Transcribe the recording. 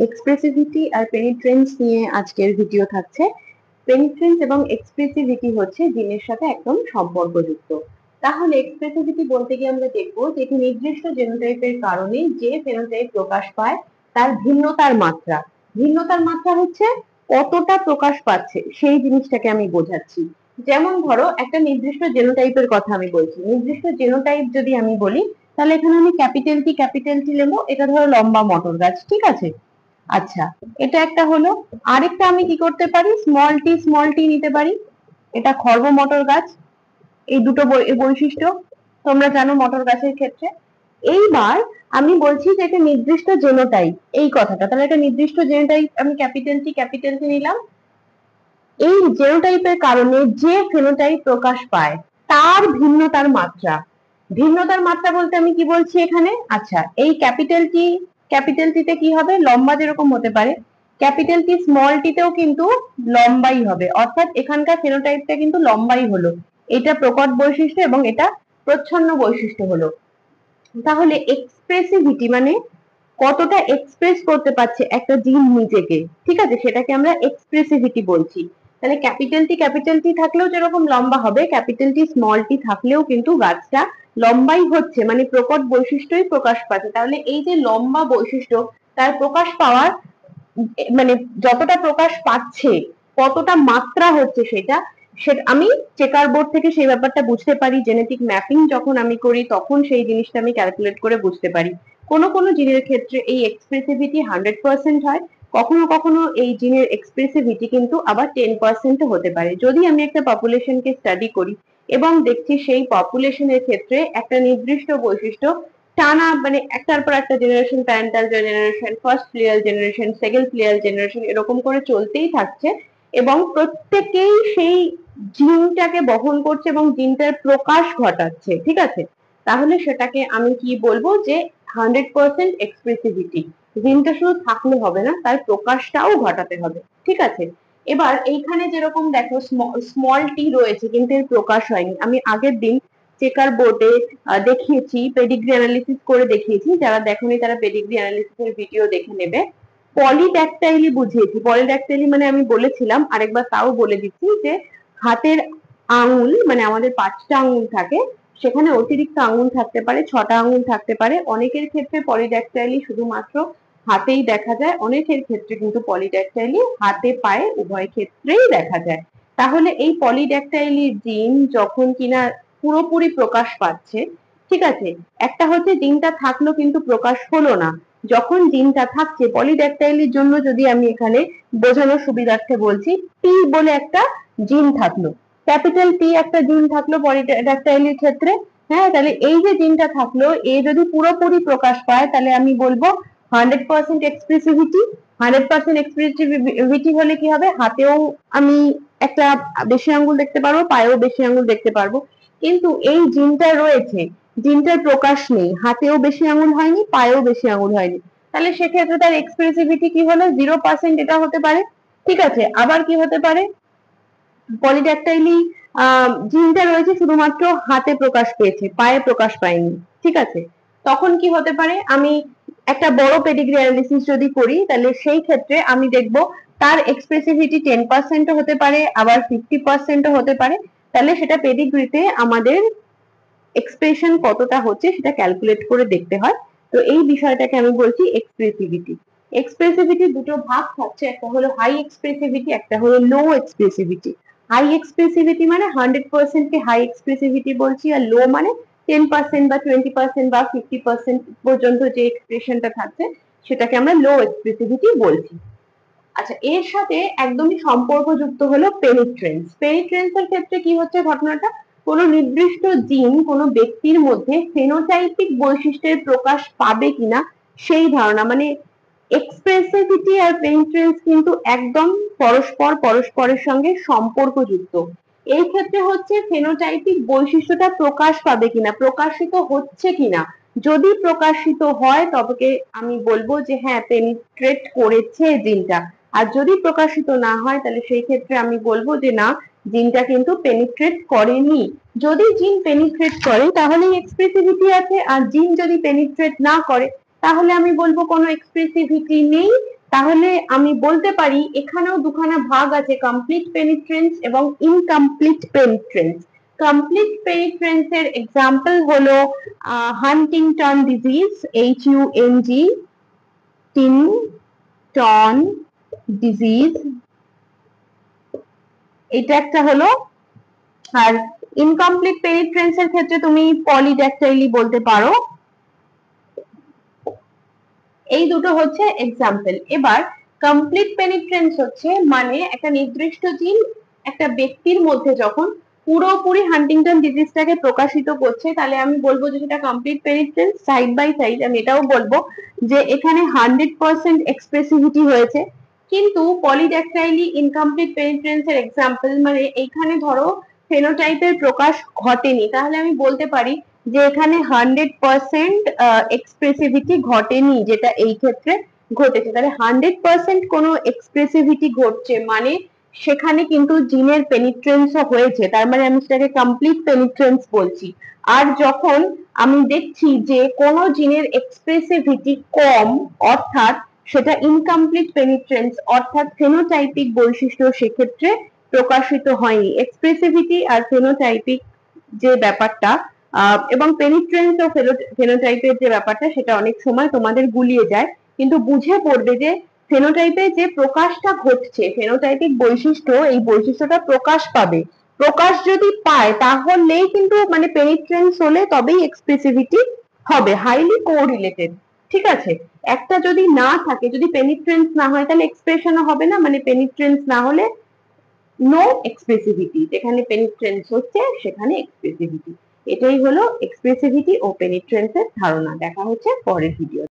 এক্সপ্রেসিভিটি আর পেনিট্রেন্স নিয়ে আজকের ভিডিও থাকছে। পেনিট্রেন্স এবং এক্সপ্রেসিভিটি হচ্ছে জিনের সাথে একদম সম্পর্কযুক্ত। তাহলে এক্সপ্রেসিভিটি বলতে গিয়ে আমরা দেখবো যে একটি নির্দিষ্ট জেনোটাইপের কারণে যে ফেনোটাইপ প্রকাশ পায় তার ভিন্নতার মাত্রা। ভিন্নতার মাত্রা হচ্ছে কতটা প্রকাশ পাচ্ছে সেই জিনিসটাকে আমি বোঝাচ্ছি। যেমন ধরো একটা নির্দিষ্ট জেনোটাইপের কথা আমি বলছি। নির্দিষ্ট জেনোটাইপ যদি আমি বলি তাহলে এখানে আমি ক্যাপিটাল টি নেবো। এটা ধরো লম্বা মটর গাছ, ঠিক আছে? আচ্ছা, এটা একটা হলো। আরেকটা আমি কি করতে পারি, স্মল টি নিতে পারি। এটা খর্ব মটর গাছ। এই দুটো বৈশিষ্ট্য তোমরা জানো মটর গাছের ক্ষেত্রে। এইবার আমি বলছি যে একটা নির্দিষ্ট জেনোটাইপ, এই কথাটা তাহলে একটা নির্দিষ্ট জেনোটাইপ আমি ক্যাপিটাল টি নিলাম। এই জেনোটাইপের কারণে যে ফেনোটাইপ প্রকাশ পায় তার ভিন্নতার মাত্রা। ভিন্নতার মাত্রা বলতে আমি কি বলছি এখানে, আচ্ছা এই ক্যাপিটাল টিতে কি হবে, লম্বা যেরকম হতে পারে ক্যাপিটাল টি স্মল টিতেও কিন্তু লম্বাই হবে, অর্থাৎ এখানকার ফেনোটাইপটা কিন্তু লম্বাই হলো। এটা প্রকট বৈশিষ্ট্য এবং এটা প্রচ্ছন্ন বৈশিষ্ট্য হলো। তাহলে এক্সপ্রেসিভিটি মানে কতটা এক্সপ্রেস করতে পারছে একটা জিন নিজেকে, ঠিক আছে, সেটাকে আমরা এক্সপ্রেসিভিটি বলছি। তাহলে ক্যাপিটাল টি থাকলেও যেরকম লম্বা হবে, ক্যাপিটাল টি স্মল টি থাকলেও কিন্তু গাছটা লম্বাই হচ্ছে, মানে প্রকট বৈশিষ্ট্যই প্রকাশ পাচ্ছে। তাহলে এই যে লম্বা বৈশিষ্ট্য তার প্রকাশ পাওয়ার মানে যতটা প্রকাশ পাচ্ছে কতটা মাত্রা হচ্ছে সেটা আমি চেকার বোর্ড থেকে সেই ব্যাপারটা বুঝতে পারি। জেনেটিক ম্যাপিং যখন আমি করি তখন সেই জিনিসটা আমি ক্যালকুলেট করে বুঝতে পারি। কোনো কোনো জিনের ক্ষেত্রে এই এক্সপ্রেসিভিটি 100% হয়, কখনো কখনো এই জিনের এক্সপ্রেসিভিটি কিন্তু আবার 10% হতে পারে। যদি আমি একটা পপুলেশনকে স্টাডি করি এবং দেখছি সেই পপুলেশনের ক্ষেত্রে একটা নির্দিষ্ট বৈশিষ্ট্য টানা মানে একটার পর একটা generation, parental generation, first filial generation, second filial generation এরকম করে চলতেই থাকছে এবং প্রত্যেকেই সেই জিনটাকে বহন করছে এবং জিনটার প্রকাশ ঘটাচ্ছে, ঠিক আছে, তাহলে সেটাকে আমি কি বলবো যে 100% এক্সপ্রেসিভিটি। জিনটা শুধু থাকলে হবে না, তার প্রকাশটাও ঘটাতে হবে, ঠিক আছে। এবার এইখানে যেরকম দেখো স্মল টি রয়েছে কিন্তু এর প্রকাশ হয়নি। আমি আগের দিন চেকার বোর্ডে দেখিয়েছি, পেডিগ্রি অ্যানালিসিস করে দেখিয়েছি। যারা দেখোনি তারা পেডিগ্রি অ্যানালিসিসের ভিডিও দেখে নেবে। পলিড্যাকটাইলি বুঝিয়েছি। পলিড্যাকটাইলি মানে আমি বলেছিলাম, আরেকবার তাও বলে দিচ্ছি, যে হাতের আঙুল মানে আমাদের 5টা আঙুল থাকে, সেখানে অতিরিক্ত আঙুল থাকতে পারে, 6টা আঙুল থাকতে পারে। অনেকের ক্ষেত্রে পলিড্যাকটাইলি শুধুমাত্র হাতেই দেখা যায়, অনেকের ক্ষেত্রে কিন্তু পলিড্যাকটাইলি হাতে পায়ে উভয় ক্ষেত্রেই দেখা যায়। তাহলে এই পলিড্যাকটাইলি জিন যখন কিনা পুরোপুরি প্রকাশ পাচ্ছে, ঠিক আছে, একটা হচ্ছে জিনটা থাকলো কিন্তু প্রকাশ হলো না। যখন জিনটা থাকছে পলিড্যাকটাইলির জন্য, যদি আমি এখানে বোঝানোর সুবিধার্থে বলছি, পি বলে একটা জিন থাকলো, ক্যাপিটাল পি একটা জিন থাকলো পলিড্যাকটাইলির ক্ষেত্রে। হ্যাঁ, তাহলে এই যে জিনটা থাকলো এ যদি পুরোপুরি প্রকাশ পায় তাহলে আমি বলবো 100% এক্সপ্রেসিভিটি। 100% এক্সপ্রেসিভিটি হলে কি হবে, হাতেও আমি একটা বেশি আঙ্গুল দেখতে পারবো, পায়েও বেশি আঙ্গুল দেখতে পারবো। কিন্তু এই জিনটা রয়েছে, জিনটার প্রকাশ নেই, হাতেও বেশি আঙ্গুল হয়নি, পায়েও বেশি আঙ্গুল হয়নি, তাহলে সেক্ষেত্রে তার এক্সপ্রেসিভিটি কি হলো, 0%। এটা হতে পারে, ঠিক আছে। আবার কি হতে পারে, পলিড্যাকটাইলি জিনটা রয়েছে শুধুমাত্র হাতে প্রকাশ পেয়েছে, পায়ে প্রকাশ পায়নি, ঠিক আছে। তখন কি হতে পারে, আমি একটা বড় পেডিগ্রি অ্যানালিসিস যদি করি তাহলে সেই ক্ষেত্রে আমি দেখব তার এক্সপ্রেসিভিটি 10% হতে পারে, আবার 50% হতে পারে। তাহলে সেটা পেডিগ্রিতে আমাদের এক্সপ্রেশন কতটা হচ্ছে সেটা ক্যালকুলেট করে দেখতে হয়। তো এই বিষয়টাকে আমি বলছি এক্সপ্রেসিভিটি। এক্সপ্রেসিভিটি দুটো ভাগ থাকছে, একটা হলো হাই এক্সপ্রেসিভিটি, একটা হলো লো এক্সপ্রেসিভিটি। হাই এক্সপ্রেসিভিটি মানে 100% কে হাই এক্সপ্রেসিভিটি বলছি, আর লো মানে 10% বা 20% বা 50% পর্যন্ত যে এক্সপ্রেশনটা থাকছে সেটাকে আমরা লো এক্সপ্রেসিভিটি বলছি। আচ্ছা, এর সাথে একদমই সম্পর্কযুক্ত হলো পেনিট্রেন্স। পেনিট্রেন্স এর ক্ষেত্রে কি হচ্ছে ঘটনাটা, কোনো নির্দিষ্ট জিন কোনো ব্যক্তির মধ্যে ফেনোটাইপিক বৈশিষ্ট্যের প্রকাশ পাবে কিনা সেই ধারণা, মানে এক্সপ্রেসিভিটি আর পেনিট্রেন্স কিন্তু একদম পরস্পরের সঙ্গে সম্পর্কযুক্ত। এই ক্ষেত্রে হচ্ছে ফেনোটাইপিক বৈশিষ্ট্যটা প্রকাশ পাবে কিনা, প্রকাশিত হচ্ছে কিনা। যদি প্রকাশিত হয় তবে আমি বলবো যে হ্যাঁ পেনিট্রেট করেছে জিনটা, আর যদি প্রকাশিত না হয় তাহলে সেই ক্ষেত্রে আমি বলবো যে না, জিনটা কিন্তু পেনিট্রেট করেনি। যদি জিন পেনিট্রেট করে তাহলে এক্সপ্রেসিভিটি আছে, আর জিন যদি পেনিট্রেট না করে তাহলে আমি বলবো কোনো এক্সপ্রেসিভিটি নেই, তাহলে আমি বলতে পারি এখানেও দুখানা ভাগ আছে, কমপ্লিট পেনিট্রেন্স এবং ইনকমপ্লিট পেনিট্রেন্স। কমপ্লিট পেনিট্রেন্স এর এক্সাম্পল হলো হান্টিংটন ডিজিজ, HUNG, টিনটন ডিজিজ, এটা একটা হলো। আর ইনকমপ্লিট পেনিট্রেন্স এর ক্ষেত্রে তুমি পলিড্যাকটাইলি বলতে পারো। এই দুটো হচ্ছে এক্সাম্পল। এবার কমপ্লিট পেনিট্রেন্স হচ্ছে মানে একটা নির্দিষ্ট জিন একটা ব্যক্তির মধ্যে যখন পুরোপুরি হান্টিংটন ডিজিজটাকে প্রকাশিত করছে, তাহলে আমি বলবো যে সেটা কমপ্লিট পেনিট্রেন্স। সাইড বাই সাইড আমি এটাও বলবো যে এখানে 100% এক্সপ্রেসিভিটি হয়েছে। কিন্তু পলিড্যাকটাইলি ইনকমপ্লিট পেনিট্রেন্স এর এক্সাম্পল, মানে এইখানে ধরো ফেনোটাইপের প্রকাশ ঘটেনি, তাহলে আমি বলতে পারি যে এখানে 100% এক্সপ্রেসিভিটি ঘটেনি, যেটা এই ক্ষেত্রে ঘটেছে। তাহলে 100% কোনো এক্সপ্রেসিভিটি ঘটছে মানে সেখানে কিন্তু জিনের পেনিট্রেন্সও হয়েছে, তার মানে আমি সেটাকে কমপ্লিট পেনিট্রেন্স বলছি। আর যখন আমি দেখছি যে কোনো জিনের এক্সপ্রেসিভিটি কম, অর্থাৎ সেটা ইনকমপ্লিট পেনিট্রেন্স, অর্থাৎ ফেনোটাইপিক বৈশিষ্ট্য সেক্ষেত্রে প্রকাশিত হয়নি। এক্সপ্রেসিভিটি আর ফেনোটাইপিক যে ব্যাপারটা এবং পেনিট্রেন্স ও ফেনোটাইপের যে ব্যাপারটা, সেটা অনেক সময় তোমাদের গুলিয়ে যায়। কিন্তু বুঝে পড়বে যে ফেনোটাইপে যে প্রকাশটা ঘটছে, ফেনোটাইপিক বৈশিষ্ট্য, এই বৈশিষ্ট্যটা প্রকাশ পাবে। প্রকাশ যদি পায় তাহলেই কিন্তু মানে পেনিট্রেন্স হলে তবেই এক্সপ্রেসিভিটি হবে, হাইলি কোরিলেটেড। ঠিক আছে, একটা যদি না থাকে, যদি পেনিট্রেন্স না হয় তাহলে এক্সপ্রেশনও হবে না, মানে পেনিট্রেন্স না হলে নো এক্সপ্রেসিভিটি, যেখানে পেনিট্রেন্স হচ্ছে সেখানে এক্সপ্রেসিভিটি। এটাই হলো এক্সপ্রেসিভিটি ও পেনিট্রেন্স এর ধারণা। দেখা হচ্ছে পরের ভিডিও।